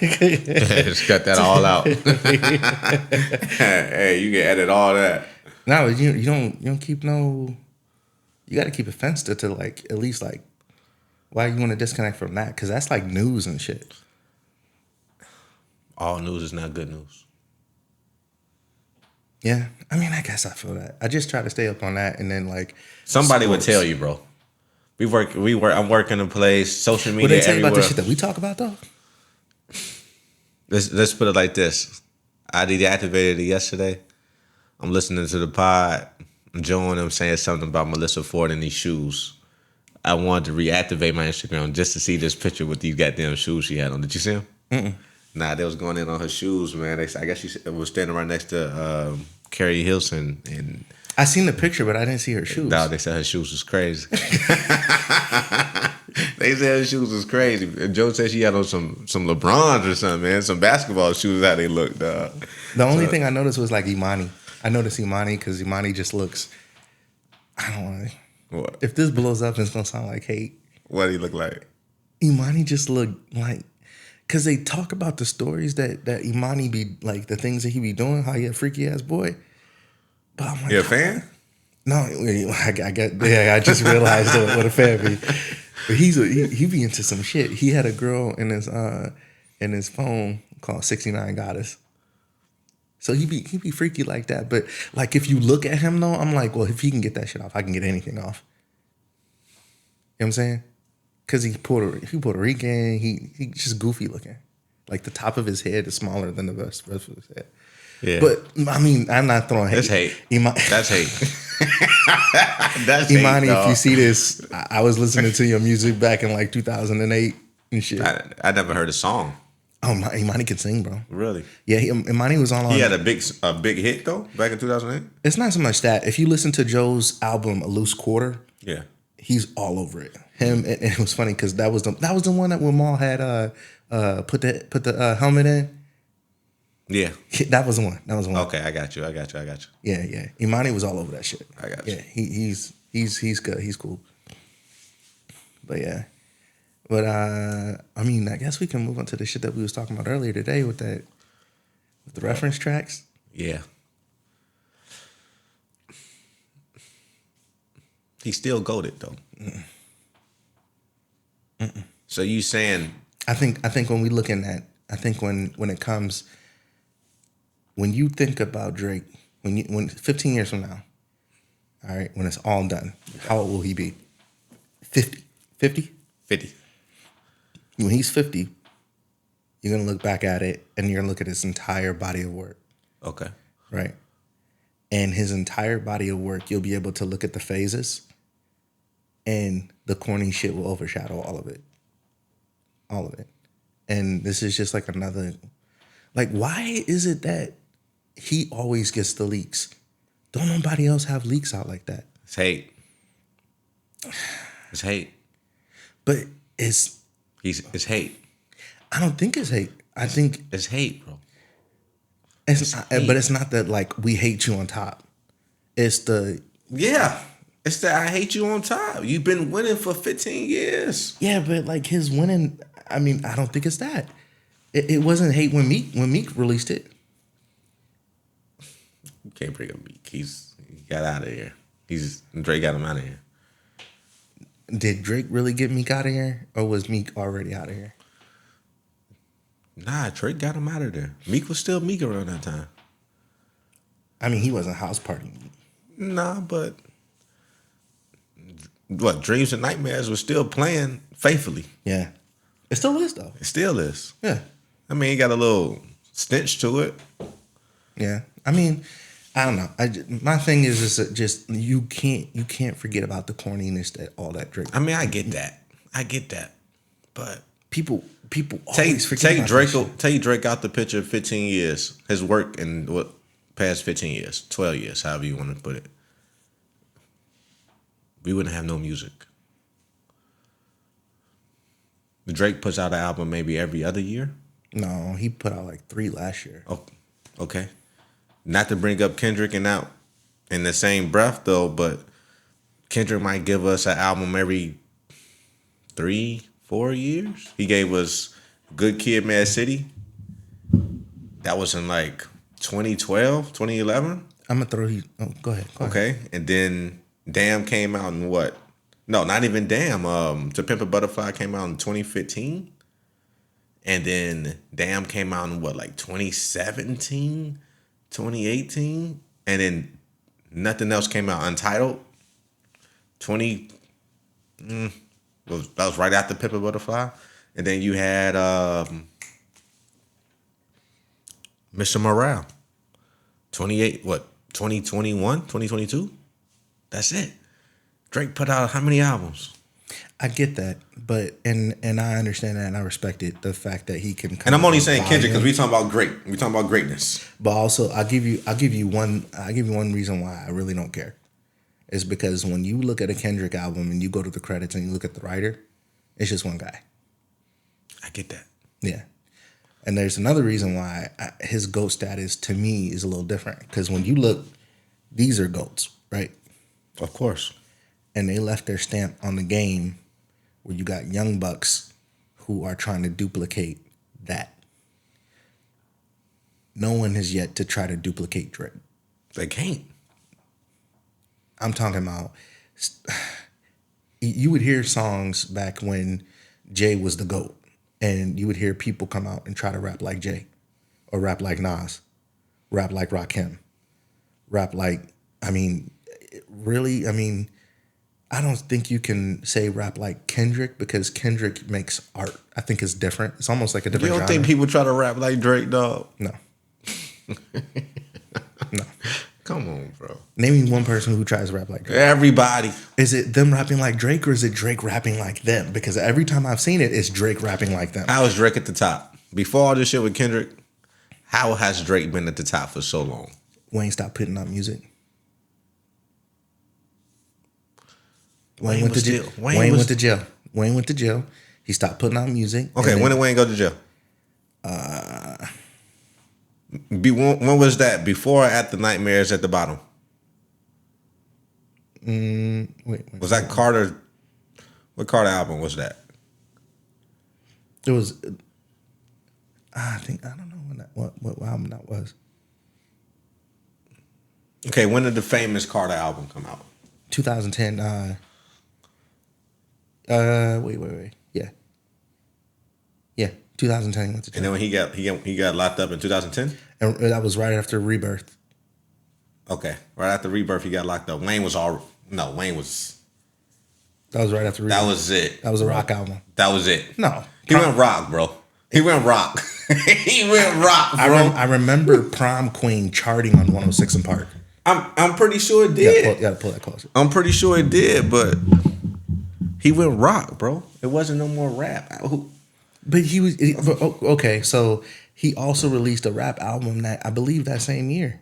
Just cut that all out. Hey, you can edit all that. No, you don't keep no. You got to keep it fenced to like at least like why you want to disconnect from that because that's like news and shit. All news is not good news. Yeah, I mean, I guess I feel that. I just try to stay up on that, and then like somebody would tell you, bro. We work. I'm working a place. Social media. Would they tell you everywhere. about the shit that we talk about though? Let's put it like this. I deactivated it yesterday. I'm listening to the pod. Joe and them saying something about Melissa Ford and these shoes. I wanted to reactivate my Instagram just to see this picture with these goddamn shoes she had on. Did you see them? Mm-mm. Nah, they was going in on her shoes, man. I guess she was standing right next to Carrie Hilson. And I seen the picture, but I didn't see her shoes. No, they said her shoes was crazy. They said her shoes was crazy. And Joe said she had on some LeBrons or something, man. Some basketball shoes, how they looked. The only thing I noticed was like Imani. I noticed Imani because Imani just looks. I don't want to. What? If this blows up, it's gonna sound like hate. What do he look like? Imani just looked like. Because they talk about the stories that Imani be, like, the things that he be doing, how he a freaky-ass boy. But I'm like... You a fan? No, I just realized what a fan be. But he be into some shit. He had a girl in his phone called 69 Goddess. So he be freaky like that. But, like, if you look at him, though, I'm like, well, if he can get that shit off, I can get anything off. You know what I'm saying? Because he Puerto Rican, he just goofy looking. Like the top of his head is smaller than the rest of his head. Yeah. But I mean, I'm not throwing hate. That's hate. That's hate. That's Imani, hate, if you see this, I was listening to your music back in like 2008 and shit. I never heard a song. Oh, Imani can sing, bro. Really? Yeah, Imani was on. He had a big hit though back in 2008. It's not so much that. If you listen to Joe's album, A Loose Quarter, yeah, he's all over it. Him, and it was funny because that was the one that when Maul had put the helmet in. Yeah, that was the one. Okay, I got you. Yeah. Imani was all over that shit. I got you. Yeah, he's good. He's cool. But yeah, I mean, I guess we can move on to the shit that we was talking about earlier today with the reference tracks. Yeah. He's still goated though. Mm-mm. Mm-mm. So you saying? I think when we looking at, I think when it comes, when you think about Drake, when 15 years from now, all right, when it's all done, how old will he be? 50. 50? 50. When he's 50, you're gonna look back at it and you're gonna look at his entire body of work. Okay. Right. And his entire body of work, you'll be able to look at the phases. And the corny shit will overshadow all of it. All of it. And this is just like another... Like, why is it that he always gets the leaks? Don't nobody else have leaks out like that? It's hate. It's hate. But it's hate. I don't think it's hate. I think... It's hate, bro. But it's not that, like, we hate you on top. It's the... Yeah. It's that I hate you on top. You've been winning for 15 years. Yeah, but like his winning, I mean, I don't think it's that. It wasn't hate when Meek released it. You can't bring up Meek. He got out of here. Drake got him out of here. Did Drake really get Meek out of here, or was Meek already out of here? Nah, Drake got him out of there. Meek was still Meek around that time. I mean, he wasn't house party Meek. Nah, but. What, Dreams and Nightmares was still playing faithfully. Yeah. It still is, though. It still is. Yeah. I mean, it got a little stench to it. Yeah. I mean, I don't know. My thing is just you can't forget about the corniness that all that Drake. I mean, I get that. But people always forget about Drake. Take Drake out the picture 15 years. His work in what past 15 years, 12 years, however you want to put it. We wouldn't have no music. Drake puts out an album maybe every other year. No, he put out like 3 last year. Oh, okay. Not to bring up Kendrick and out in the same breath though, but Kendrick might give us an album every 3-4 years. He gave us Good Kid, Mad City That was in like 2012, 2011. I'm gonna throw you. Oh, go ahead. Go ahead. Okay, and then Damn came out in what? No, not even Damn. To Pimp a Butterfly came out in 2015, and then Damn came out in what, like 2017, 2018, and then Nothing Else came out, Untitled. 20. That was right after Pimp a Butterfly, and then you had Mr. Morale. 28. What? 2021, 2022. That's it. Drake put out how many albums? I get that, but and I understand that, and I respect it. The fact that he can. And I'm only saying Kendrick because we talking about we talking about greatness. But also, I'll give you one reason why I really don't care. Is because when you look at a Kendrick album and you go to the credits and you look at the writer, it's just one guy. I get that. Yeah. And there's another reason why his GOAT status to me is a little different. Because when you look, these are GOATs, right? Of course. And they left their stamp on the game where you got young bucks who are trying to duplicate that. No one has yet to try to duplicate Drake. They can't. I'm talking about, you would hear songs back when Jay was the GOAT, and you would hear people come out and try to rap like Jay, or rap like Nas, rap like Rakim, rap like, really, I don't think you can say rap like Kendrick because Kendrick makes art. I think it's different. It's almost like a different genre. You don't think people try to rap like Drake, dog? No. No. Come on, bro. Name me one person who tries to rap like Drake. Everybody. Is it them rapping like Drake or is it Drake rapping like them? Because every time I've seen it, it's Drake rapping like them. How is Drake at the top? Before all this shit with Kendrick, how has Drake been at the top for so long? Wayne stopped putting out music. Wayne went to jail. Wayne went to jail. He stopped putting out music. Okay, when did Wayne go to jail? When was that? Before or after Nightmares at the Bottom? Wait. Was that Carter? What Carter album was that? It was. I don't know what album that was. Okay, when did the famous Carter album come out? 2010. Wait. Yeah. 2010 went to jail. And then when he got locked up in 2010? And that was right after Rebirth. Okay. Right after Rebirth, he got locked up. Wayne was. That was right after Rebirth. That was it. That was a rock album. That was it. No. He went rock, bro. He went rock. He went rock, bro. I remember Prom Queen charting on 106 in Park. I'm pretty sure it did. You gotta pull that closer. I'm pretty sure it did, but he went rock, bro. It wasn't no more rap. But okay, so he also released a rap album that I believe that same year.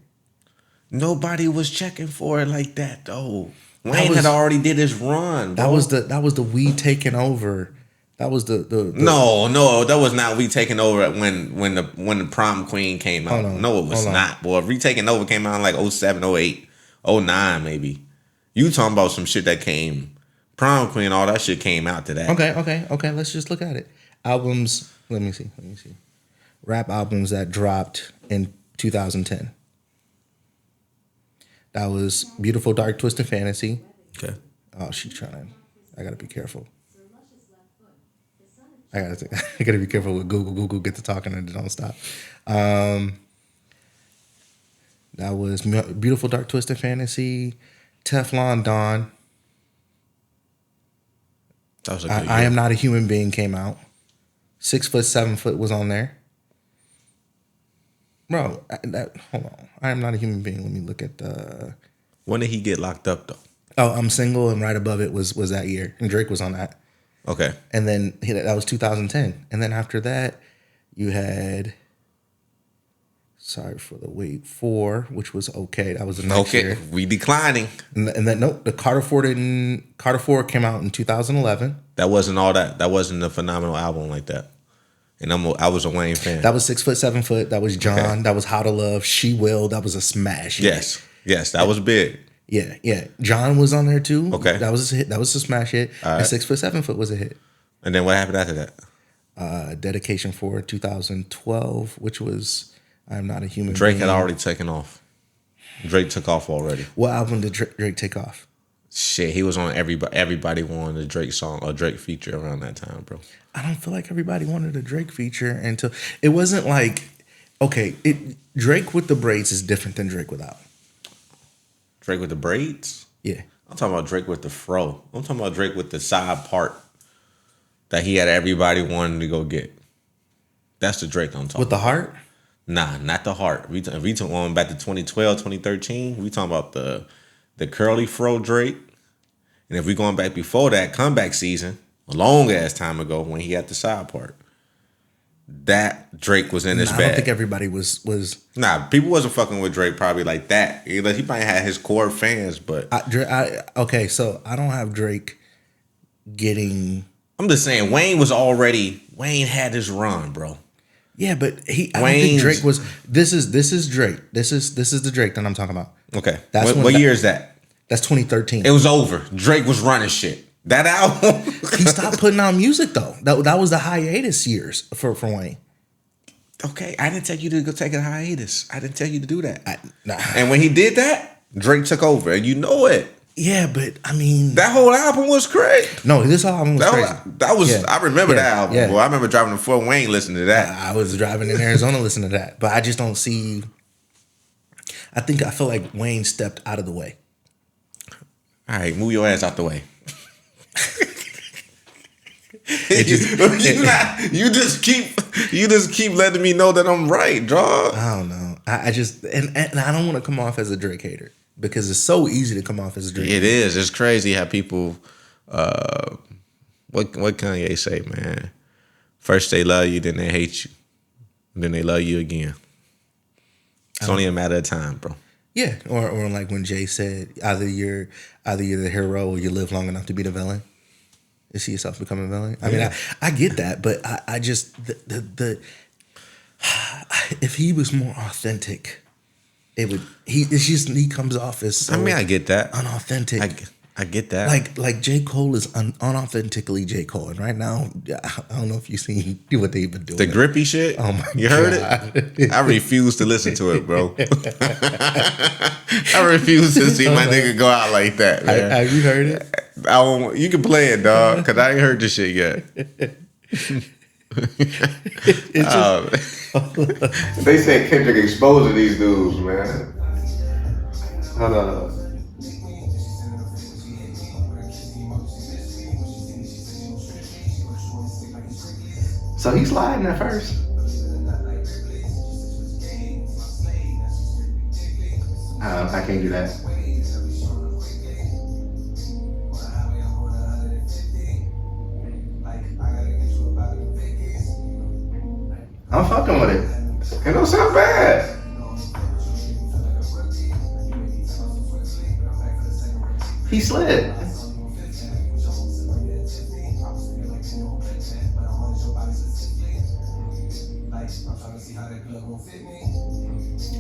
Nobody was checking for it like that though. Wayne had already did his run, bro. That was the We Taking Over. That was the No, that was not We Taking Over when the Prom Queen came out. No, it was not, boy. We Taking Over came out in like 07, 08, 09 maybe. You talking about some shit that came Prom Queen, all that shit came out to that. Okay. Let's just look at it. Albums. Let me see. Rap albums that dropped in 2010. That was Beautiful Dark Twisted Fantasy. Okay. Oh, she's trying to. I gotta be careful. I gotta be careful with Google. Google get to talking and it don't stop. That was Beautiful Dark Twisted Fantasy. Teflon Don. That was a good I Am Not a Human Being came out. 6 Foot, 7 Foot was on there. Bro, hold on. I Am Not a Human Being. Let me look at the. When did he get locked up though? Oh, I'm Single, and right above it was that year, and Drake was on that. Okay. And then that was 2010, and then after that, you had. Sorry for the wait. 4, which was okay. That was the next year. We declining. And then the Carter 4 came out in 2011. That wasn't all that. That wasn't a phenomenal album like that. And I was a Wayne fan. That was 6 Foot, 7 Foot. That was John. Okay. That was How to Love. She Will. That was a smash. Yes, that was big. Yeah. John was on there too. Okay, that was a hit. That was a smash hit. Right. And 6 Foot, 7 Foot was a hit. And then what happened after that? Dedication for 2012, which was I am not a human Drake being. had already taken off. Drake took off already. What album did Drake take off? Shit, he was on everybody wanted a Drake song or Drake feature around that time, bro. I don't feel like everybody wanted a Drake feature until it wasn't like, okay, Drake with the braids is different than Drake without. Drake with the braids? Yeah. I'm talking about Drake with the fro. I'm talking about Drake with the side part that he had everybody wanting to go get. That's the Drake I'm talking With the about. heart? Nah, not the heart. We talking back to 2012, 2013. We talking about the curly fro Drake. And if we going back before that comeback season, a long ass time ago when he had the side part, that Drake was in his bag. I don't think everybody was. Nah, people wasn't fucking with Drake probably like that. He probably had his core fans, but Okay, so I don't have Drake getting. I'm just saying Wayne had his run, bro. Yeah, but I don't think Drake was. This is Drake. This is the Drake that I'm talking about. Okay, That's what year is that? That's 2013. It was over. Drake was running shit. That album. He stopped putting out music though. That was the hiatus years for Wayne. Okay, I didn't tell you to go take a hiatus. I didn't tell you to do that. Nah. And when he did that, Drake took over, and you know it. Yeah, but I mean, that whole album was crazy. No, this album was crazy. That was. Yeah. I remember that album. Yeah. Boy, I remember driving to Fort Wayne listening to that. I was driving in Arizona listening to that, but I just don't see. I feel like Wayne stepped out of the way. All right, move your ass out the way. You just keep letting me know that I'm right, dog. I don't know. I just and I don't want to come off as a Drake hater because it's so easy to come off as a Drake. It is. It's crazy how people. What Kanye say, man? First they love you, then they hate you, then they love you again. It's only a matter of time, bro. Yeah, or like when Jay said, either you're the hero or you live long enough to be the villain. You see yourself becoming a villain. I mean, I get that, but I just the if he was more authentic, it would. He comes off as. So I mean, I get that unauthentic. I get that. Like J. Cole is unauthentically J. Cole, and right now I don't know if you seen what they've been doing. The grippy shit. Oh my god! You heard it? I refuse to listen to it, bro. I refuse to see my nigga go out like that, man. Have you heard it? You can play it, dog, because I ain't heard this shit yet. They said Kendrick exposing these dudes, man. Hold on. So he's sliding at first. I can't do that. I'm fucking with it. It don't sound bad. He slid.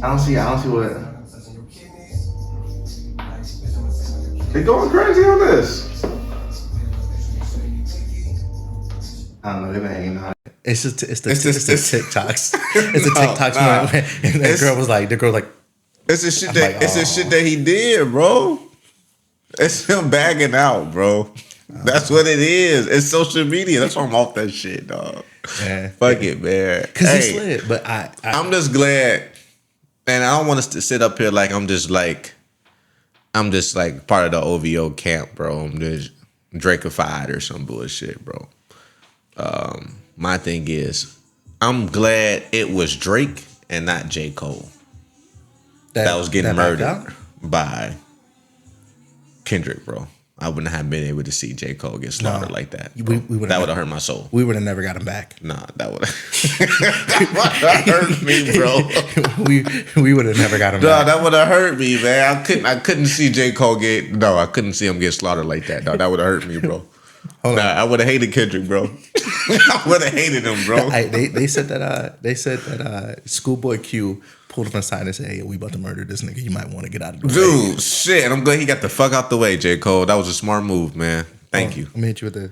I don't see what. They going crazy on this. I don't know. They've been hanging out. It's the TikToks. It's the TikToks. And the girl was like, it's the shit it's the shit that he did, bro. It's him bagging out, bro. That's what it is. It's social media. That's why I'm off that shit, dog. Yeah. Fuck it, man. Because he slid, but I'm just glad, and I don't want us to sit up here like I'm just like part of the OVO camp, bro. I'm just Drakeified or some bullshit, bro. My thing is, I'm glad it was Drake and not J. Cole that was getting murdered by Kendrick, bro. I wouldn't have been able to see J. Cole get slaughtered like that. That would have hurt my soul. We would have never got him back. Nah, that would have hurt me, bro. we would have never got him back. That would have hurt me, man. I couldn't see J. Cole I couldn't see him get slaughtered like that. That would have hurt me, bro. I would have hated Kendrick, bro. I would have hated him, bro. They said that Schoolboy Q pulled him aside and said, "Hey, we about to murder this nigga. You might want to get out of the way." Dude, shit. I'm glad he got the fuck out the way, J. Cole. That was a smart move, man. Thank you. Let me hit you with the.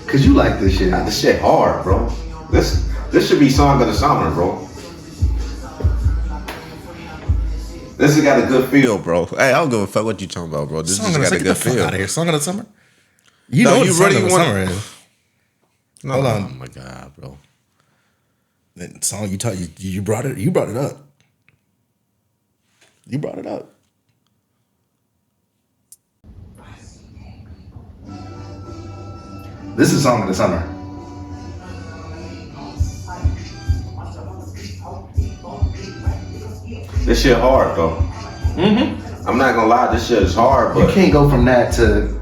Cause you like this shit. This shit hard, bro. This This should be song of the summer, bro. This has got a good feel, bro. Hey, I don't give a fuck what you talking about, bro. This has got a good feel. Out of here. Song of the summer. You No, know what you the song really of the want- summer is. No, Hold on. Oh my god, bro. That song you brought it. You brought it up. You brought it up. This is song of the summer. This shit hard though. Mm-hmm. I'm not gonna lie, this shit is hard, but You can't go from that to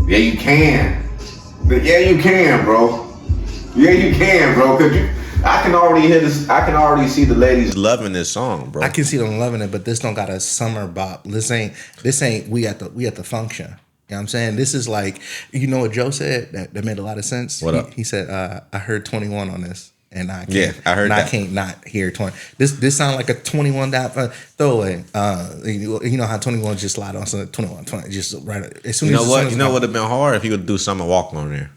yeah, you can. But yeah, you can, bro. Yeah, you can, bro. Cause I can already hear this. I can already see the ladies loving this song, bro. I can see them loving it, but this don't got a summer bop. This ain't we at the function. You know what I'm saying? This is like, you know what Joe said that made a lot of sense? What up? He said, I heard 21 on this. And I can't, Yeah, I heard that. I can't not hear 20. This sound like a 21 throwaway. You know how 21 just slide on something 21, 20, just right as soon You know as what? You know what would have been hard if he would do Summer Walk on there.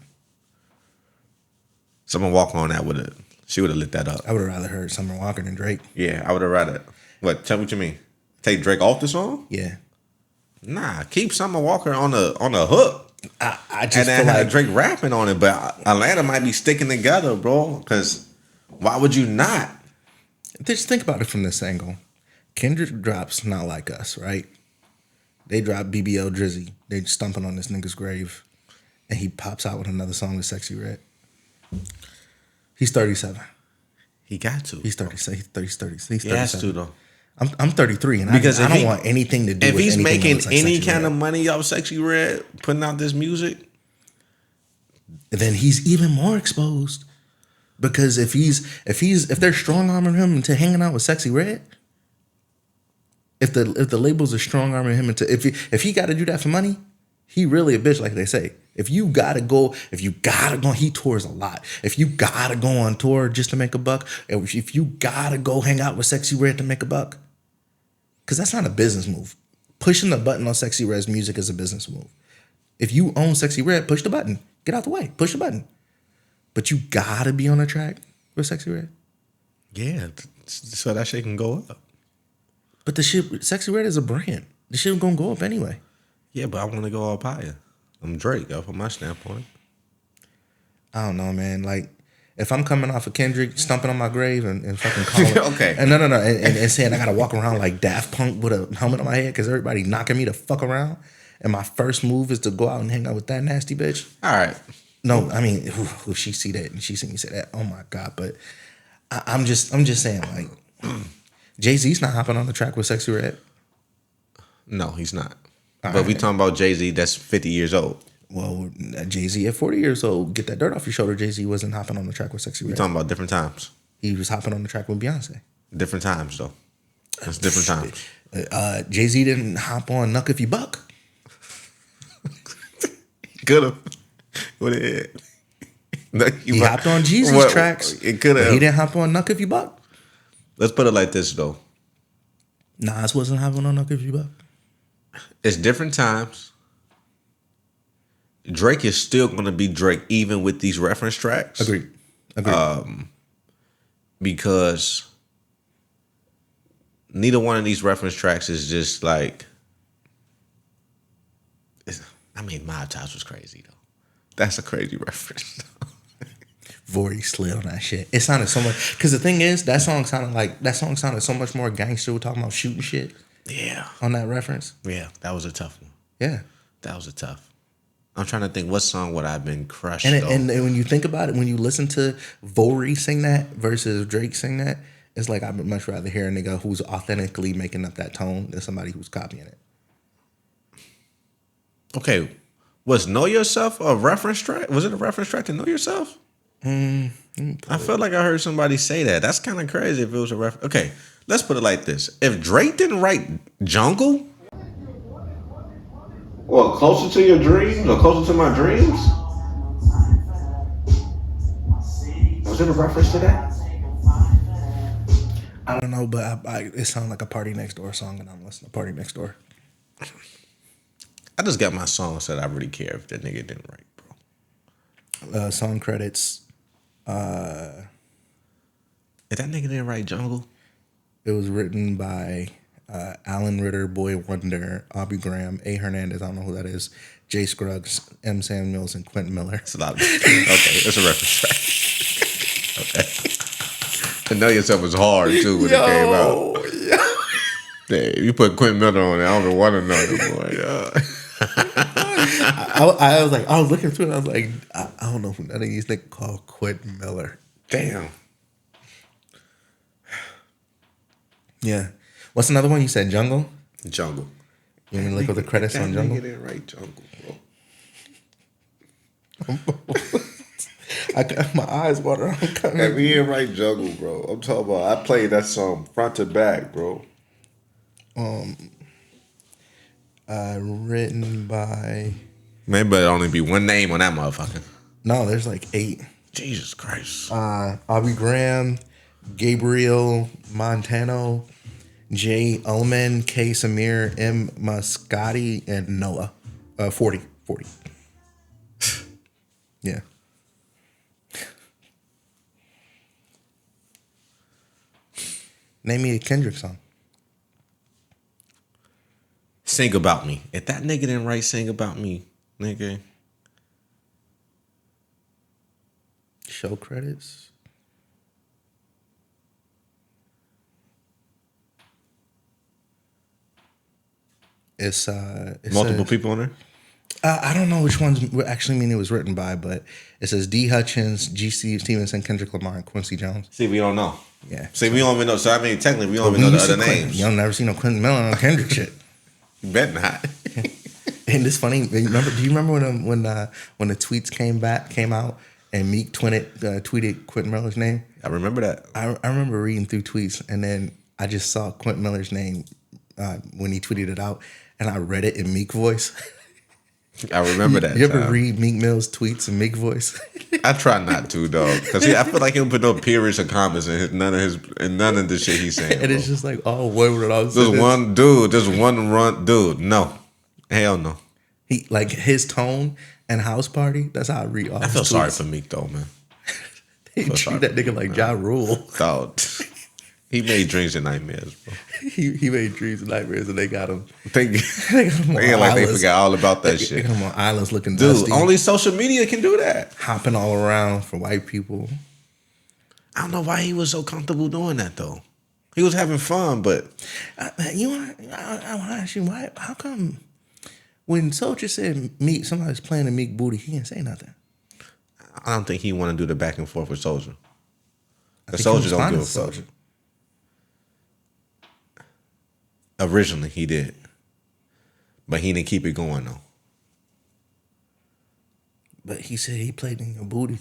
Summer Walk on that would have. She would have lit that up. I would have rather heard Summer Walker than Drake. Yeah, I would have rather. What? Tell me what you mean. Take Drake off the song? Yeah. Nah, keep Summer Walker on the hook. I just And then feel have like Drake rapping on it, but Atlanta might be sticking together, bro. Because why would you not? just think about it from this angle. Kendrick drops Not Like Us, right? They drop BBL Drizzy. They stumping on this nigga's grave. And he pops out with another song with Sexy Red. He's 37. He got to. He's 37. He's 30. He's 37. He has to though. I'm 33, and Because I if don't he- want anything to do If with he's anything that making looks like any Sexy kind Red. of money off Sexy Red, putting out this music, Then he's even more exposed. Because if they're strong arming him into hanging out with Sexy Red, if the labels are strong arming him into if he got to do that for money, he really a bitch, like they say. If you gotta go, he tours a lot. If you gotta go on tour just to make a buck, if you gotta go hang out with Sexy Red to make a buck, because that's not a business move. Pushing the button on Sexy Red's music is a business move. If you own Sexy Red, push the button. Get out the way. Push the button. But you gotta be on a track with Sexy Red. yeah, so that shit can go up. But the shit, Sexy Red is a brand. The shit gonna go up anyway. Yeah, but I want to go up higher. I'm Drake, from my standpoint. I don't know, man. Like, if I'm coming off of Kendrick stumping on my grave and fucking calling, Okay. and no, and saying I gotta walk around like Daft Punk with a helmet on my head because everybody knocking me the fuck around, and my first move is to go out and hang out with that nasty bitch. All right. No, I mean, if she see that and she see me say that, oh my god. But I'm just saying, like, Jay-Z's not hopping on the track with Sexy Red. No, he's not. All But we right. talking about Jay-Z that's 50 years old. Well, Jay-Z at 40 years old, get that dirt off your shoulder. Jay-Z wasn't hopping on the track with Sexy We Red. talking about different times. He was hopping on the track with Beyonce. Different times, though. It's different times. Jay-Z didn't hop on Nuck If You Buck. Could have. What it? He hopped on Jeezy's tracks. It could but he have. didn't hop on Nuck If You Buck. Let's put it like this, though. Nas wasn't hopping on Nuck If You Buck. It's different times. Drake is still going to be Drake even with these reference tracks. Agreed. Because neither one of these reference tracks is just like. I mean, Mob Ties was crazy though. That's a crazy reference. Vori slid on that shit. It sounded so much because the thing is that song sounded so much more gangster. We're talking about shooting shit Yeah, on that reference. yeah, that was a tough one. Yeah. That was a tough. I'm trying to think what song would I have been crushed. And when you think about it, when you listen to Vori sing that versus Drake sing that, it's like I would much rather hear a nigga who's authentically making up that tone than somebody who's copying it. Okay, was Know Yourself a reference track? Was it a reference track to Know Yourself? I felt like I heard somebody say that. That's kind of crazy if it was a reference. Okay, let's put it like this. If Drake didn't write Jungle, or Closer to Your Dreams, or Closer to My Dreams, was it a reference to that? I don't know, but it sounded like a Party Next Door song, and I'm listening to Party Next Door. I just got my songs that I really care if that nigga didn't write, bro. Song credits, Is that nigga didn't write Jungle? It was written by Alan Ritter, Boy Wonder, Aubrey Graham, A. Hernandez, I don't know who that is, Jay Scruggs, M. Samuels, and Quentin Miller. It's a lot of okay, that's a reference track. Okay. To Know Yourself was hard too when it came out. Damn, you put Quentin Miller on it, I don't want to know no more. I was like, I was looking through it, I was like, I don't know who none of these niggas called Quentin Miller. Damn. Yeah. What's another one you said? Jungle? Jungle. You want me to look at the credits on That Jungle? nigga didn't write Jungle, bro. I got my eyes watering. I'm coming. If he didn't write Jungle, bro, I'm talking about. I played that song front to back, bro. Written by. Maybe it'll only be one name on that motherfucker. No, there's like 8. Jesus Christ. Aubrey Graham, Gabriel Montano, J. Ullman, K. Samir, M. Muscati, and Noah. 40. Yeah. Name me a Kendrick song. Sing About Me. If that nigga didn't write Sing About Me, nigga. Show credits. It's Multiple says, people on there? I don't know which ones actually mean it was written by, but it says D. Hutchins, G. Steve Stevenson, Kendrick Lamar, and Quincy Jones. See, we don't know. Yeah. See, we don't even know. So, I mean, technically, we don't even know the other names. You don't never see no Quentin Miller on Kendrick shit. You bet not. And it's funny. Do you remember when the tweets came out and Meek tweeted Quentin Miller's name? I remember that. I remember reading through tweets, and then I just saw Quentin Miller's name when he tweeted it out, and I read it in Meek voice. I remember that. You ever time. read Meek Mill's tweets in Meek voice? I try not to, dog, because I feel like he don't put no periods or commas in none of the shit he's saying. And it's just like, oh, what would I say? Just one run, dude. No, hell no. He like his tone and House Party. That's how I read all. I feel sorry for Meek though, man. They treat that nigga like Ja Rule. Dog. He made dreams and nightmares, bro. He made dreams and nightmares, and they got him. They got him on like they islands. forgot all about that They shit. got him on islands looking Dude, dusty, only social media can do that. hopping all around for white people. I don't know why he was so comfortable doing that though. He was having fun, but I want to ask you why? How come when Soldier said Meek, somebody's playing a Meek booty, he didn't say nothing? I don't think he want to do the back and forth with Soldier. The think he Soldier don't responded give a to fuck. Soulja. Originally, he did, but he didn't keep it going though. But he said he played in your booty.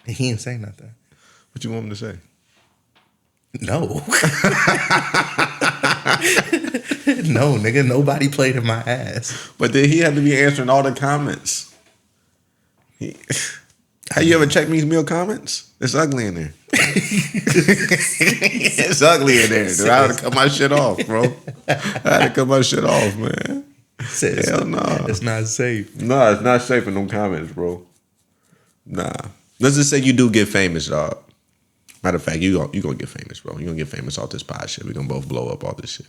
He didn't say nothing. What you want him to say? No. No, nigga, nobody played in my ass. But then he had to be answering all the comments. Have you ever checked Meek's Mill comments? It's ugly in there. It's ugly in there, dude. I had to cut my shit off, bro. I had to cut my shit off, man. Says Hell no. It's not safe. No, it's not safe in them comments, bro. Nah. Let's just say you do get famous, dog. Matter of fact, you gonna get famous, bro. You gonna get famous off this pod shit. We gonna both blow up all this shit.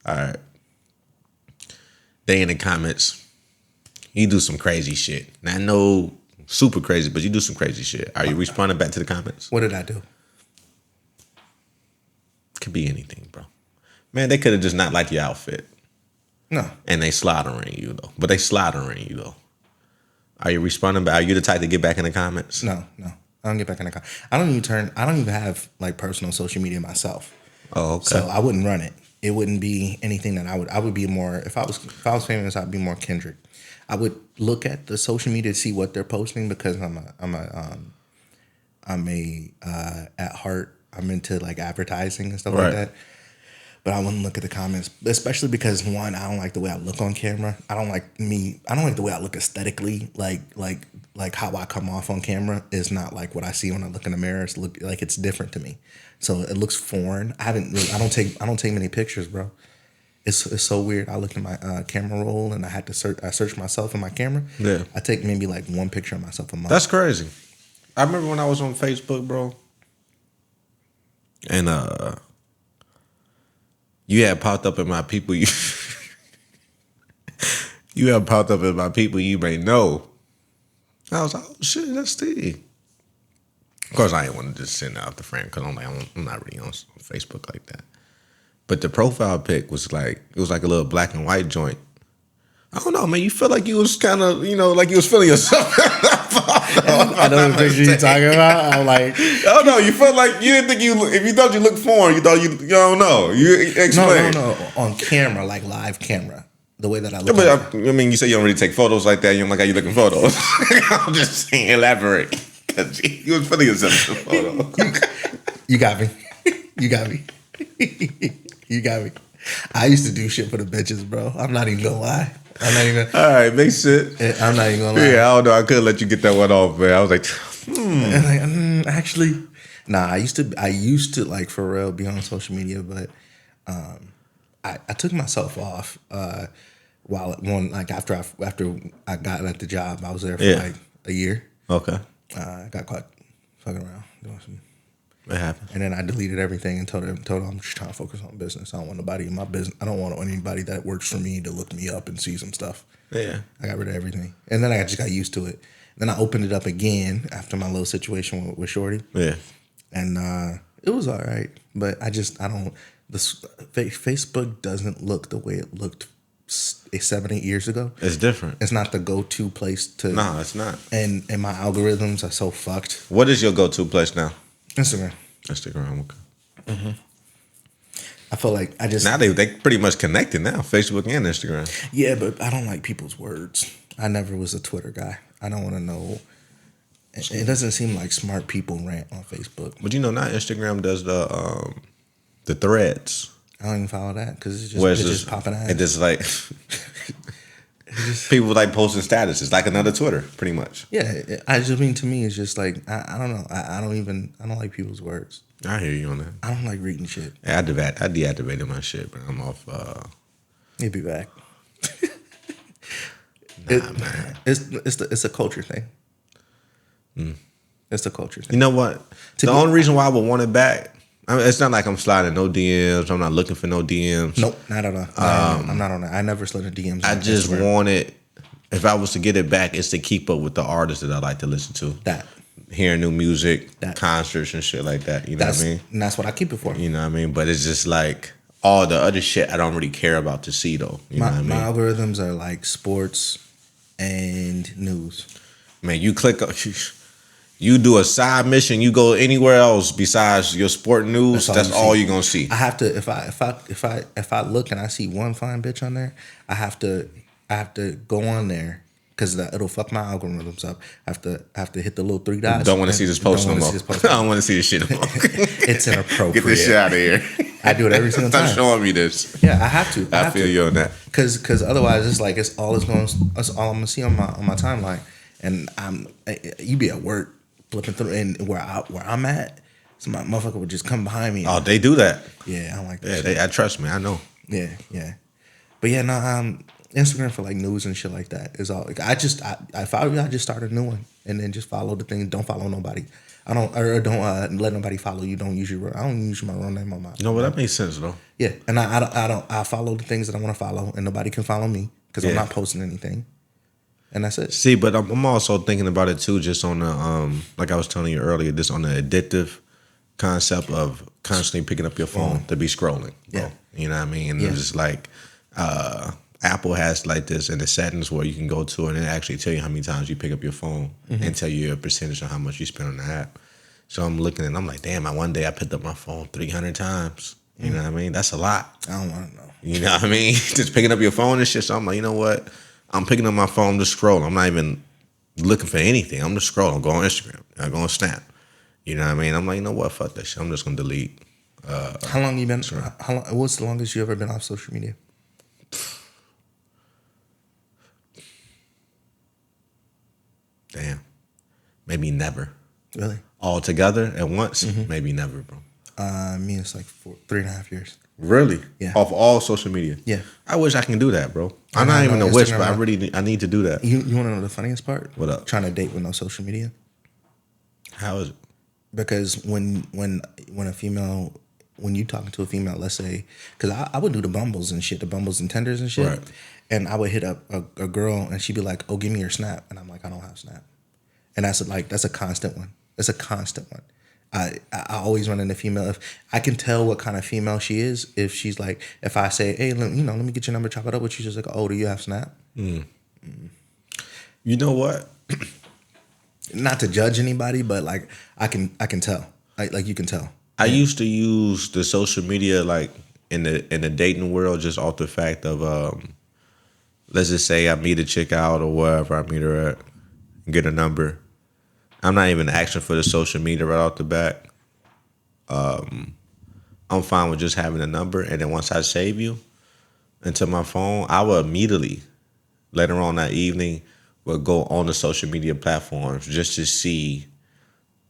All right. They in the comments. You do some crazy shit. Now, I know super crazy, but you do some crazy shit. Are you responding back to the comments? What did I do? Could be anything, bro. Man, they could have just not liked your outfit. No. And they slaughtering you, though. But they slaughtering you, though. Are you responding back? Are you the type to get back in the comments? No. I don't get back in the car. I don't even have like personal social media myself. Oh, okay. So I wouldn't run it. It wouldn't be anything that I would be more, if I was famous, I'd be more Kendrick. I would look at the social media to see what they're posting because at heart, I'm into like advertising and stuff like that. But I wouldn't look at the comments, especially because one, I don't like the way I look on camera. I don't like the way I look aesthetically. Like how I come off on camera is not like what I see when I look in the mirror. It's different to me. So it looks foreign. I don't take many pictures, bro. It's so weird. I look in my camera roll and I search myself in my camera. Yeah. I take maybe like one picture of myself a month. That's crazy. I remember when I was on Facebook, bro, and you had popped up in my people. You had popped up in my people you may know. I was like, oh shit, that's Steve. Of course, I didn't want to just send out the friend because I'm like, I'm not really on Facebook like that. But the profile pic was like, it was like a little black and white joint. I don't know, man. You feel like you was kind of, like you was feeling yourself. I know the picture you're talking about. I'm like, oh no, you felt like you didn't think if you thought you looked foreign, you thought you don't know. You explain. No. On camera, like live camera, the way that I look. Yeah, but I mean, you say you don't really take photos like that. You don't like how you look in photos. I'm just saying, elaborate. Because you was feeling yourself in the photo. You got me. You got me. You got me. I used to do shit for the bitches, bro. I'm not even gonna lie. I'm not even. All right, make sense. I'm not even gonna lie. Yeah, I don't know. I couldn't let you get that one off, man. I was like, actually, nah. I used to like for real be on social media, but I took myself off while after I got at the job. I was there for like a year. Okay. I got caught fucking around doing some. It happened. And then I deleted everything and told her I'm just trying to focus on business. I don't want nobody in my business. I don't want anybody that works for me to look me up and see some stuff. Yeah. I got rid of everything. And then I just got used to it. Then I opened it up again after my little situation with Shorty. Yeah. And it was all right. But Facebook doesn't look the way it looked 7-8 years ago. It's different. It's not the go-to place to. No, it's not. And my algorithms are so fucked. What is your go-to place now? Instagram. Instagram, okay. Mm-hmm. I feel like now they pretty much connected now, Facebook and Instagram. Yeah, but I don't like people's words. I never was a Twitter guy. I don't want to know. It doesn't seem like smart people rant on Facebook. But now Instagram does the threads. I don't even follow that because it's just popping out. It just like people like posting statuses, like another Twitter, pretty much. Yeah, to me, it's just like I don't know. I don't like people's words. I hear you on that. I don't like reading shit. I deactivated my shit, but I'm off. He'll be back. Man. It's a culture thing. It's a culture thing. You know what? The only reason why I would want it back, it's not like I'm sliding no DMs. I'm not looking for no DMs. Nope, not at all. I'm not on that. I never slid a DMs. I just want it. If I was to get it back, it's to keep up with the artists that I like to listen to. That. Hearing new music, concerts and shit like that. You know what I mean? And that's what I keep it for. You know what I mean? But it's just like all the other shit I don't really care about to see though. You know what I mean? My algorithms are like sports and news. Man, you click you do a side mission, you go anywhere else besides your sport news, that's all you're gonna see. I have to if I look and I see one fine bitch on there, I have to go on there because it'll fuck my algorithms up. I have to hit the little 3 dots. Don't want to see this post no more. I don't want to see this shit no more. It's inappropriate. Get this shit out of here. I do it every single time. Stop showing me this. Yeah, I have to. I feel you on that. Because otherwise, it's like it's all I'm gonna see on my timeline, and you be at work flipping through, and where I'm at, some motherfucker would just come behind me. Oh, they do that. Yeah, I don't like that. Yeah, I trust me. I know. Yeah. But yeah, no. Instagram for like news and shit like that is all. Like, I follow you. I just start a new one and then just follow the thing. Don't follow nobody. Don't let nobody follow you. I don't use my real name on my. You know what? That makes sense though. Yeah, and I follow the things that I want to follow, and nobody can follow me because I'm not posting anything, and that's it. See, but I'm also thinking about it too, just on the like I was telling you earlier, this on the addictive concept of constantly picking up your phone to be scrolling. Bro. Yeah, you know what I mean. And it's just like Apple has like this in the settings where you can go to it and it actually tell you how many times you pick up your phone and tell you a percentage of how much you spend on the app. So I'm looking and I'm like, damn, one day I picked up my phone 300 times. You know what I mean? That's a lot. I don't want to know. You know what I mean? Just picking up your phone and shit. So I'm like, you know what? I'm picking up my phone to scroll. I'm not even looking for anything. I'm just scrolling. I go on Instagram. I go on Snap. You know what I mean? I'm like, you know what? Fuck that shit. I'm just going to delete. How long you been? What's the longest you ever been off social media? Damn. Maybe never. Really? All together at once? Maybe never, bro. Me, it's like 3.5 years. Really? Yeah. Off all social media? Yeah. I wish I can do that, bro. I'm not even a wish, but I need to do that. You want to know the funniest part? What up? Trying to date with no social media. How is it? Because when a female, when you talking to a female, let's say, because I would do the Bumbles and shit, the Bumbles and Tenders and shit, Right. and I would hit up a girl and she'd be like, "Oh, give me your Snap," and I'm like, "I don't have Snap," and that's a constant one. It's a constant one. I always run into female. If I can tell what kind of female she is, if she's like, if I say, "Hey, let me get your number, chop it up," but she's just like, "Oh, do you have Snap?" You know what? Not to judge anybody, but like I can tell. Like you can tell. I used to use the social media like in the dating world just off the fact of let's just say I meet a chick out or wherever I meet her at, get a number. I'm not even asking for the social media right off the bat. I'm fine with just having a number, and then once I save you into my phone, I will immediately later on that evening will go on the social media platforms just to see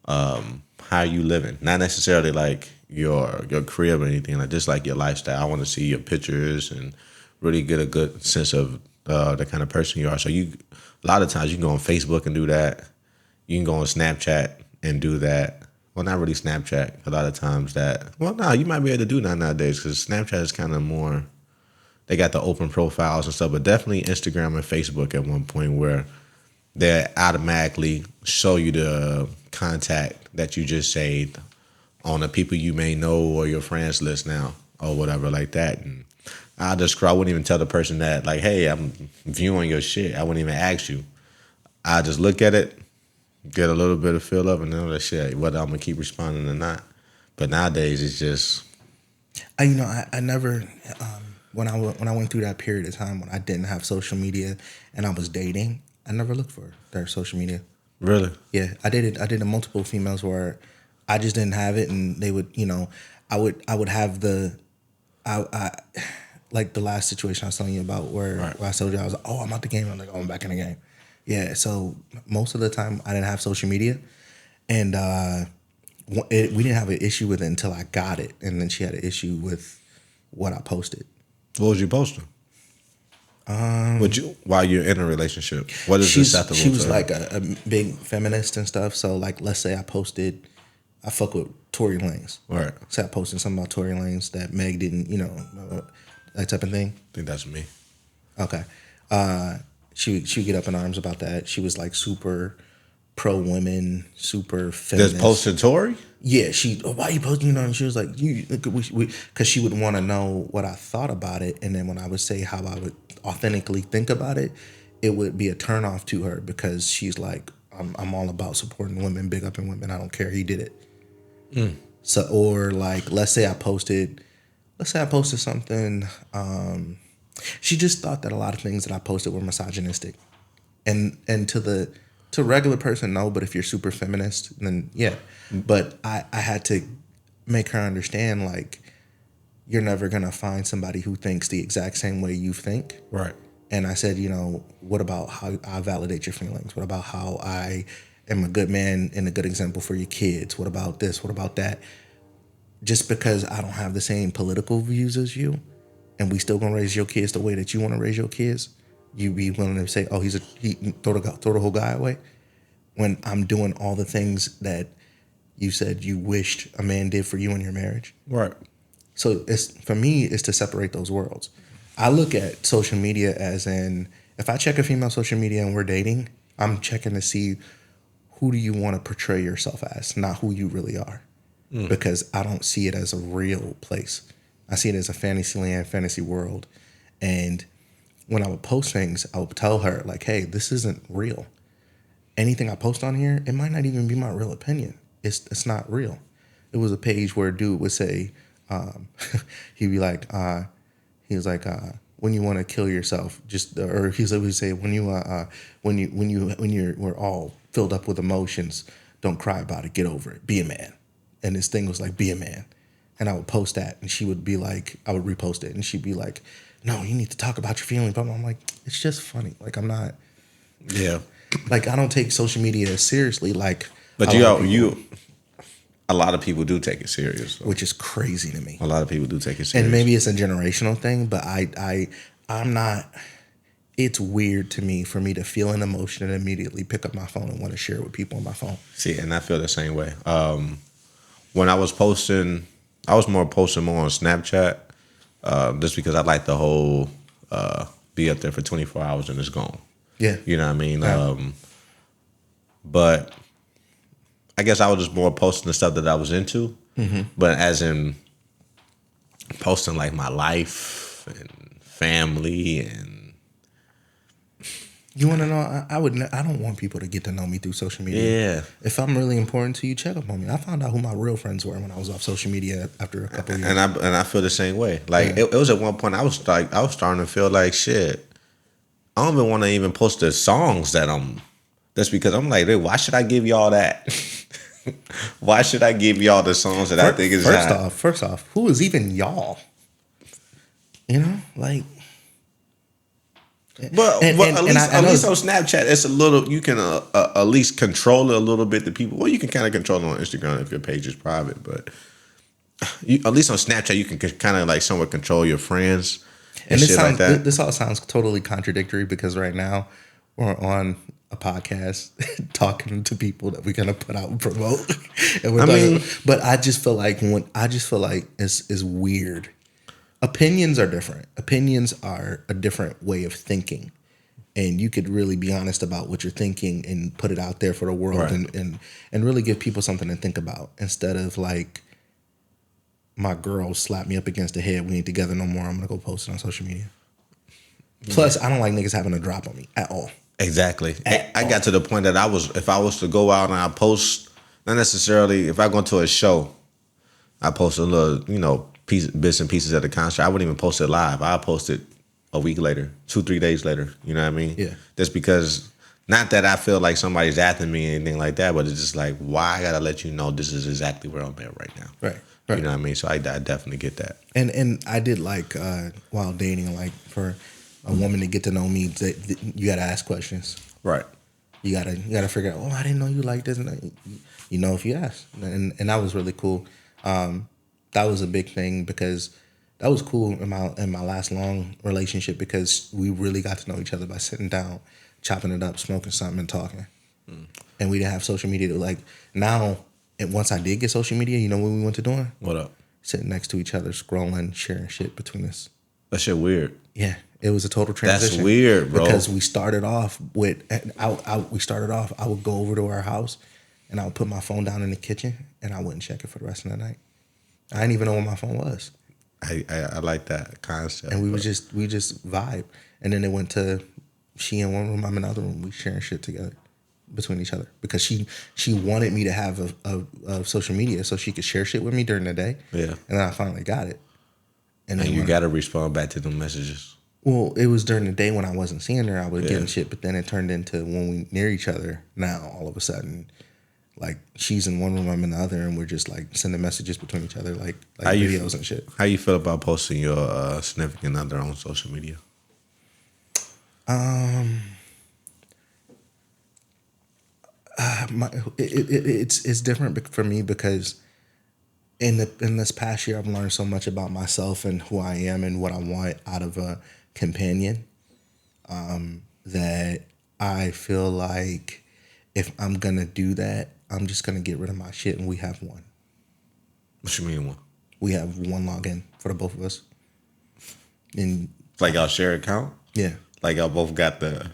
how you living. Not necessarily like your crib or anything, like just like your lifestyle. I want to see your pictures and really get a good sense of the kind of person you are. So you, a lot of times you can go on Facebook and do that. You can go on Snapchat and do that. Well, not really Snapchat. A lot of times that. Well, no, you might be able to do that nowadays because Snapchat is kind of more. They got the open profiles and stuff, but definitely Instagram and Facebook at one point where they automatically show you the contact that you just saved on the people you may know or your friends list now or whatever like that. And I wouldn't even tell the person that like, hey, I'm viewing your shit. I wouldn't even ask you. I just look at it, get a little bit of feel of, and know that shit whether I'm gonna keep responding or not. But nowadays it's just I never when I went through that period of time when I didn't have social media and I was dating, I never looked for their social media. really Yeah, I did it. I did it multiple females where I just didn't have it, and they would, I would have I like the last situation I was telling you about where I told you I was like, oh, I'm out the game. I'm like, oh, I'm back in the game. Yeah, so most of the time I didn't have social media, and we didn't have an issue with it until I got it, and then she had an issue with what I posted. what was you posting? While you're in a relationship, what is acceptable? She was to her? like a big feminist and stuff. So like, let's say I fuck with Tory Lanez. Right. So I posted something about Tory Lanez that Meg didn't, that type of thing. I think that's me. Okay. She would get up in arms about that. She was like super pro women, super feminist. Just posted Tory? Yeah, why are you posting? And she was like, because she would want to know what I thought about it, and then when I would say how I would authentically think about it, it would be a turnoff to her because she's like, I'm all about supporting women, big up in women. I don't care. He did it. So, or like, let's say I posted something. She just thought that a lot of things that I posted were misogynistic, and to regular person, no, but if you're super feminist, then yeah. But I had to make her understand, like, you're never gonna find somebody who thinks the exact same way you think. Right. And I said, what about how I validate your feelings? What about how I am a good man and a good example for your kids? What about this? What about that? Just because I don't have the same political views as you, and we still gonna raise your kids the way that you want to raise your kids, you be willing to say, oh, he throw the whole guy away, when I'm doing all the things that you said you wished a man did for you in your marriage. Right. So for me, it's to separate those worlds. I look at social media as if I check a female social media and we're dating, I'm checking to see who do you want to portray yourself as, not who you really are. Because I don't see it as a real place. I see it as a fantasy land, fantasy world. And when I would post things, I would tell her, like, hey, this isn't real. Anything I post on here, it might not even be my real opinion. It's not real. It was a page where a dude would say, he'd be like, he was like, when you want to kill yourself, or he would say, we're all filled up with emotions, don't cry about it, get over it, be a man. And this thing was like, be a man. And I would post that, and she would be like, I would repost it, and she'd be like, no, you need to talk about your feelings. But I'm like, it's just funny. Like, I'm not. Yeah. Like, I don't take social media as seriously. Like, But a lot of people do take it serious. So. which is crazy to me. A lot of people do take it serious. And maybe it's a generational thing, but I'm not. it's weird to me for me to feel an emotion and immediately pick up my phone and want to share it with people on my phone. See, and I feel the same way. When I was posting, I was posting more on Snapchat, just because I like the whole be up there for 24 hours and it's gone. Yeah. You know what I mean? Yeah. But I guess I was just more posting the stuff that I was into. But as in posting like my life and family and You want to know? I don't want people to get to know me through social media. yeah. If I'm really important to you, check up on me. I found out who my real friends were when I was off social media after a couple of years. And I feel the same way. Like Yeah. it was at one point I was starting to feel like shit. I don't even want to even post the songs that I'm. That's because I'm like, why should I give y'all that? Why should I give y'all the songs that I think is hot? First off, who is even y'all? You know, like. But And at least know- on Snapchat, it's a little. You can at least control it a little bit. The people. Well, you can kind of control it on Instagram if your page is private, but at least on Snapchat, you can kind of like somewhat control your friends and shit like that. This all sounds totally contradictory because right now we're on a podcast talking to people that we're gonna put out and promote. And but I just feel like it's weird. Opinions are different. Opinions are a different way of thinking. And you could really be honest about what you're thinking and put it out there for the world Right. and really give people something to think about instead of like my girl slapped me up against the head. We ain't together no more. I'm gonna go post it on social media. Plus, I don't like niggas having a drop on me at all. Exactly. I got to the point that if I was to go out and I post, not necessarily, if I go to a show, I post a little, bits and pieces of the concert. I wouldn't even post it live. I post it a week later, 2-3 days later. You know what I mean? Yeah. Just because, not that I feel like somebody's after me or anything like that, but it's just like, why I gotta let you know this is exactly where I'm at right now. Right. You know what I mean? So I definitely get that. And I did like while dating, like for a woman to get to know me, you got to ask questions. Right. You gotta figure out. Oh, I didn't know you like this. And if you ask, and that was really cool. That was a big thing because that was cool in my last long relationship because we really got to know each other by sitting down, chopping it up, smoking something, and talking. And we didn't have social media. Like now, and once I did get social media, you know what we went to doing? What up? Sitting next to each other, scrolling, sharing shit between us. That shit weird. Yeah, it was a total transition. That's weird, bro. Because we started off with, I would go over to our house, and I would put my phone down in the kitchen, and I wouldn't check it for the rest of the night. I didn't even know where my phone was. I like that concept. And we just vibe, and then it went to she in one room, I'm in another room. We sharing shit together between each other because she wanted me to have a social media so she could share shit with me during the day. Yeah, and then I finally got it. And you got to respond back to them messages. Well, it was during the day when I wasn't seeing her, I was getting shit, but then it turned into when we near each other now, all of a sudden, like she's in one room, I'm in the other, and we're just like sending messages between each other, like videos and shit. How you feel about posting your significant other on social media? It's different for me because in this past year, I've learned so much about myself and who I am and what I want out of a companion, that I feel like if I'm gonna do that, I'm just gonna get rid of my shit and we have one. What you mean one? We have one login for the both of us. And like y'all share account? Yeah. Like y'all both got the.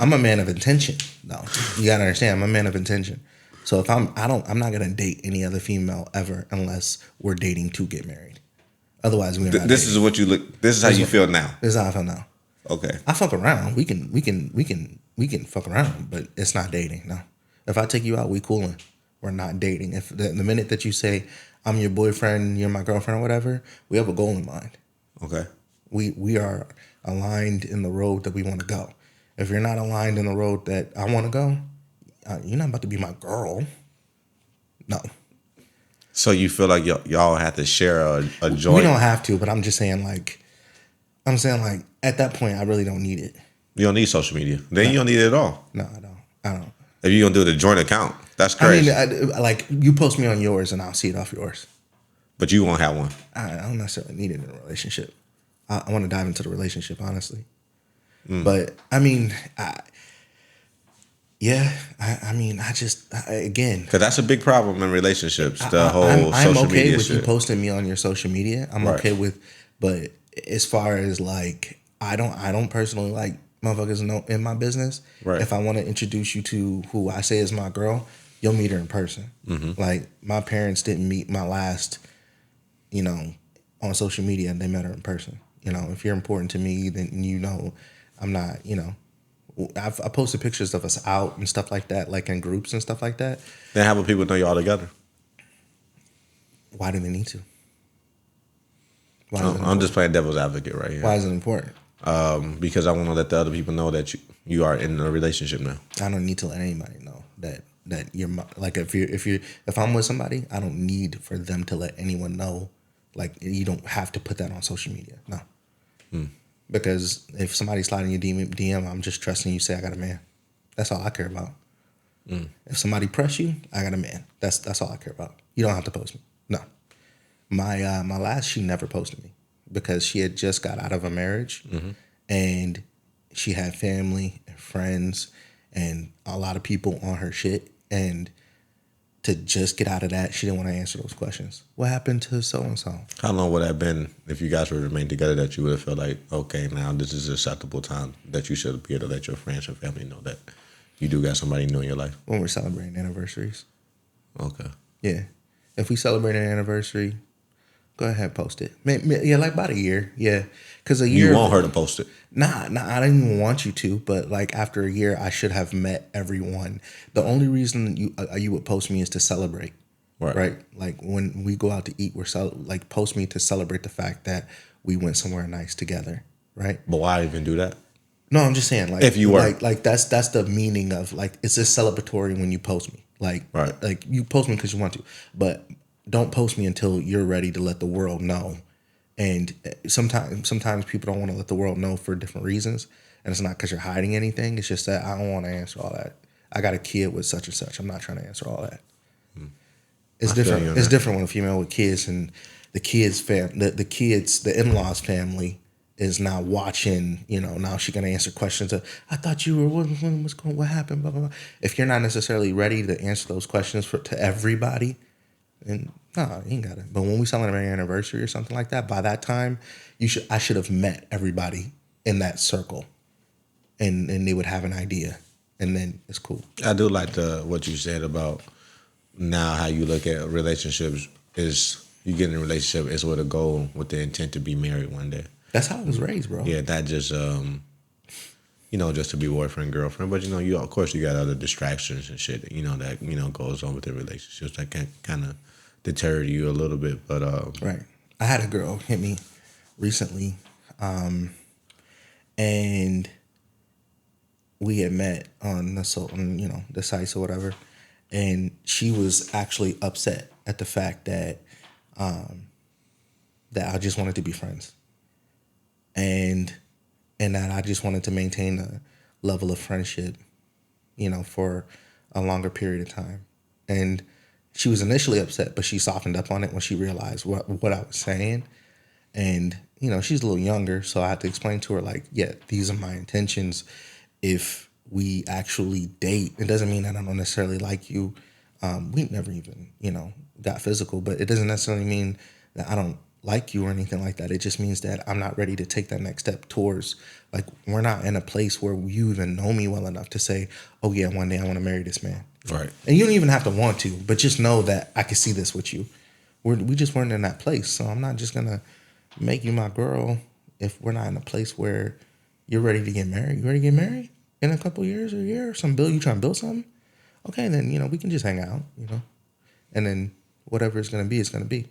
I'm a man of intention. No, you gotta understand. I'm a man of intention. So if I'm not gonna date any other female ever unless we're dating to get married. Otherwise, we're not. This is what you look. This is how you feel now. This is how I feel now. Okay. I fuck around. We can fuck around, but it's not dating. No. If I take you out, we cooling. We're not dating. If the minute that you say I'm your boyfriend, you're my girlfriend, or whatever, we have a goal in mind. Okay. We are aligned in the road that we want to go. If you're not aligned in the road that I want to go, you're not about to be my girl. No. So you feel like y'all have to share a joint? We don't have to, but I'm just saying at that point, I really don't need it. You don't need social media. Then you don't need it at all. No, I don't. If you're going to do the joint account, that's crazy. I mean, like you post me on yours and I'll see it off yours. But you won't have one. I don't necessarily need it in a relationship. I want to dive into the relationship, honestly. But I mean, again, Because that's a big problem in relationships. The whole I'm social okay media with you shit. posting me on your social media. I'm Right. okay with, but as far as like, I don't personally like motherfuckers know in my business. Right. If I want to introduce you to who I say is my girl, you'll meet her in person. Like my parents didn't meet my last, on social media. They met her in person. If you're important to me, then I'm not. I posted pictures of us out and stuff like that, like in groups and stuff like that. Then how will people know you all together? Why do they need to? Why is it I'm just playing devil's advocate right here. Why is it important? Because I want to let the other people know that you are in a relationship now. I don't need to let anybody know that like if I'm with somebody, I don't need for them to let anyone know. Like you don't have to put that on social media. No. Because if somebody's sliding your DM, I'm just trusting you say I got a man. That's all I care about. If somebody press you, I got a man. That's all I care about. You don't have to post me. No. My last, she never posted me because she had just got out of a marriage and she had family and friends and a lot of people on her shit. And to just get out of that, she didn't want to answer those questions. What happened to so-and-so? How long would that have been if you guys were to remain together that you would have felt like, okay, now this is an acceptable time that you should be able to let your friends and family know that you do got somebody new in your life? When we're celebrating anniversaries. Okay. Yeah. If we celebrate an anniversary, go ahead, post it. Yeah, like about a year. Yeah. Because a year. You want her to post it. Nah, I didn't even want you to, but like after a year, I should have met everyone. The only reason you would post me is to celebrate, right? Like when we go out to eat, like post me to celebrate the fact that we went somewhere nice together, right? But why even do that? No, I'm just saying, like If you were. like that's the meaning of like it's just celebratory when you post me, like like you post me because you want to, but don't post me until you're ready to let the world know. And sometimes people don't want to let the world know for different reasons. And it's not because you're hiding anything. It's just that I don't want to answer all that. I got a kid with such and such. I'm not trying to answer all that. It's different. It's different when a female with kids and the the in-laws family is now watching, now she's going to answer questions. I thought you were, what happened? Blah, blah, blah. If you're not necessarily ready to answer those questions to everybody, and no, you ain't got it. But when we celebrate an anniversary or something like that, by that time, I should have met everybody in that circle, and they would have an idea, and then it's cool. I do like what you said about now how you look at relationships is you get in a relationship is with a goal with the intent to be married one day. That's how I was raised, bro. Yeah, not just just to be boyfriend girlfriend, but you of course you got other distractions and shit that goes on with the relationships that can kind of deter you a little bit, but right. I had a girl hit me recently, and we had met on the sites or whatever, and she was actually upset at the fact that that I just wanted to be friends, and that I just wanted to maintain a level of friendship, for a longer period of time, and she was initially upset, but she softened up on it when she realized what I was saying. And, she's a little younger, so I had to explain to her, like, yeah, these are my intentions. If we actually date, it doesn't mean that I don't necessarily like you. We never even, got physical, but it doesn't necessarily mean that I don't like you or anything like that. It just means that I'm not ready to take that next step towards, like, we're not in a place where you even know me well enough to say, oh, yeah, one day I want to marry this man. Right. And you don't even have to want to, but just know that I can see this with you. We just weren't in that place. So I'm not just going to make you my girl if we're not in a place where you're ready to get married. You ready to get married in a couple years or a year or some build? You trying to build something? Okay, then, we can just hang out, and then whatever it's going to be, it's going to be.